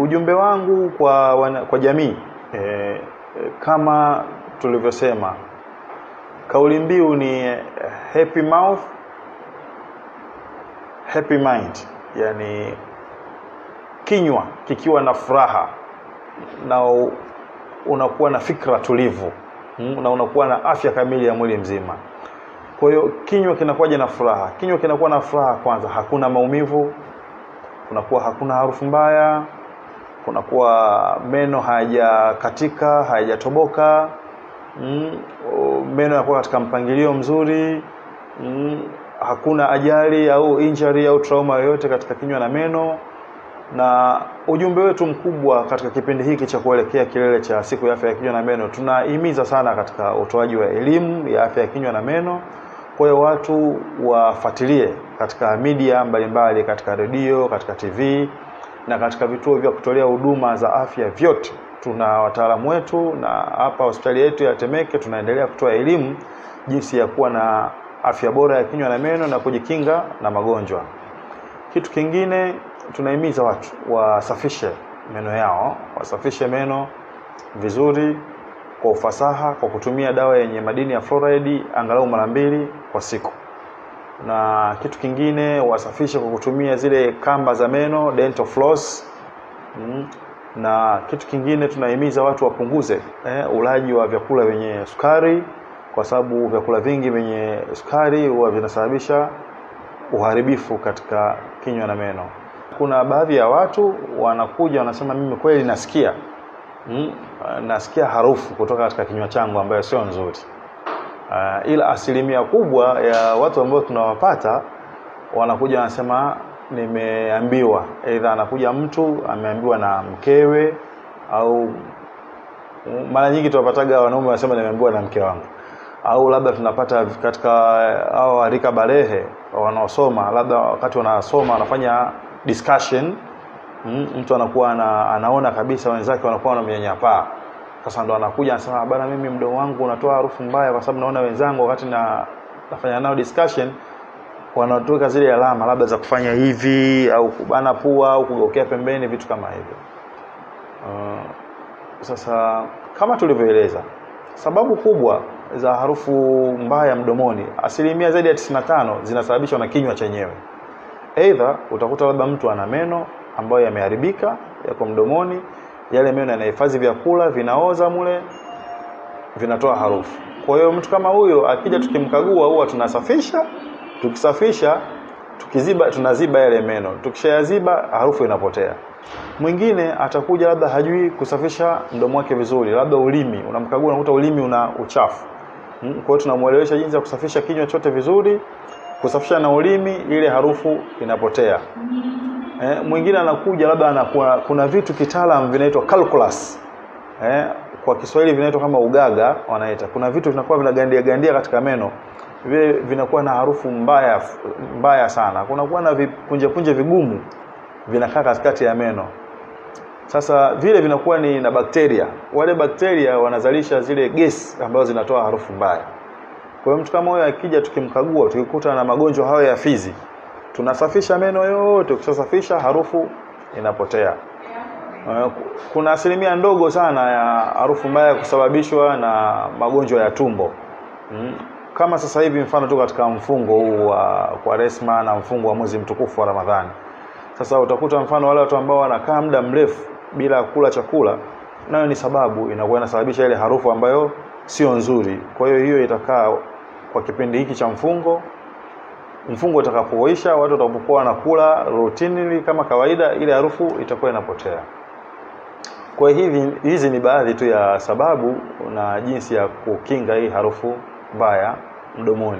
ujumbe wangu kwa jamii kama tulivyosema, kauli mbiu ni happy mouth happy mind, yani kinywa kikiwa na furaha na unakuwa na fikra tulivu na unakuwa na afya kamili ya mwili mzima. Kwa hiyo kinywa kinakuwaje na furaha? Kinywa kinakuwa na furaha, kwanza hakuna maumivu, kunakuwa hakuna harufu mbaya, kunakuwa meno hayajakatika, hayajatoboka, meno yanakuwa katika mpangilio mzuri, hakuna ajali au injury au trauma yoyote katika kinywa na meno. Na ujumbe wetu mkubwa katika kipindi hiki cha kuelekea kilele cha siku ya afya ya kinywa na meno, tunahimiza sana katika utoaji wa elimu ya afya ya kinywa na meno. Kwa hiyo watu wafuatilie katika media mbalimbali, katika redio, katika TV na katika vituo vya kutolea huduma za afya vyote. Tuna wataalamu wetu, na hapa hospitali yetu ya Temeke tunaendelea kutoa elimu jinsi ya kuwa na afya bora ya kinywa na meno na kujikinga na magonjwa. Kitu kingine, tunahimiza watu wasafishe meno yao, wasafishe meno vizuri kwa ufasaha kwa kutumia dawa yenye madini ya fluoride angalau mara 2 kwa siku. Na kitu kingine, wasafishe kwa kutumia zile kamba za meno, dental floss. Na kitu kingine, tunahimiza watu wapunguze ulaji wa vyakula vyenye sukari, kwa sababu vyakula vingi vyenye sukari huwa vinasababisha uharibifu katika kinywa na meno. Kuna baadhi ya watu wanakuja wanasema, mimi kweli nasikia harufu kutoka katika kinywa changu ambayo sio nzuri. Ila asilimia kubwa ya watu ambao tunawapata wanakuja wanasema, nimeambiwa. Aidha anakuja mtu ameambiwa na mkewe, au mara nyingi tunapataga wanaume wanasema nimeambiwa na mke wangu, au labda tunapata katika hao rika balehe wanaosoma, labda wakati wanasoma wanafanya discussion, mtu anakuwa anaona kabisa wenzake wanakuwa wanamnyanyapaa. Sasa ndo anakuja anasema, bana, mimi mdomo wangu unatoa harufu mbaya kwa sababu naona wenzangu wakati nafanya nao discussion wanatoka zile alama labda za kufanya hivi au kubana pua au kugokea pembeni, vitu kama hivyo. Sasa kama tulivyoeleza, sababu kubwa za harufu mbaya mdomoni, asilimia zaidi ya 95 zinasababishwa na kinywa chenyewe. Aidha utakuta labda mtu ana meno ambayo yameharibika yako mdomoni, yale meno yanahifadhi vyakula, vinaoza mule, vinatoa harufu. Kwa hiyo mtu kama huyo akija, tukimkagua huwa tunasafisha, tukisafisha tunaziba yale meno, tukishayaziba harufu inapotea. Mwingine atakuja labda hajui kusafisha mdomo wake vizuri, labda ulimi, unamkagua unakuta ulimi una uchafu. Kwa hiyo tunamuelewesha jinsi ya kusafisha kinywa chote vizuri, kusafisha na ulimi, ile harufu inapotea. Mwingine anakuja labda kuna vitu kitaalamu vinaitwa calculus. Kwa Kiswahili vinaitwa kama ugaga wanaita. Kuna vitu vinakuwa vinagandia katika meno, vile vinakuwa na harufu mbaya sana. Kunakuwa na punje vigumu vinakaa katikati ya meno. Sasa vile vinakuwa ni na bakteria. Wale bakteria wanazalisha zile gesi ambazo zinatoa harufu mbaya. Kwa hiyo mtu kama huyo akija, tukimkagua tukikuta na magonjwa hayo ya fizi, tunasafisha meno yote. Ukishasafisha harufu inapotea. Kuna asilimia ndogo sana ya harufu mbaya kusababishwa na magonjwa ya tumbo. Kama sasa hivi mfano tu katika mfungo huu wa Kwaresma na mfungo wa mwezi mtukufu wa Ramadhani. Sasa utakuta mfano wale watu ambao wanakaa muda mrefu bila kula chakula, nayo ni sababu inakuwa inasababisha ile harufu ambayo sio nzuri. Kwa hiyo itakaa kwa kipindi hiki cha mfungo. Mfungo utakapoisha, watu watapokuwa wanakula routinely kama kawaida, ile harufu itakuwa inapotea. Kwa hizi ni baadhi tu ya sababu na jinsi ya kukinga hii harufu mbaya mdomoni.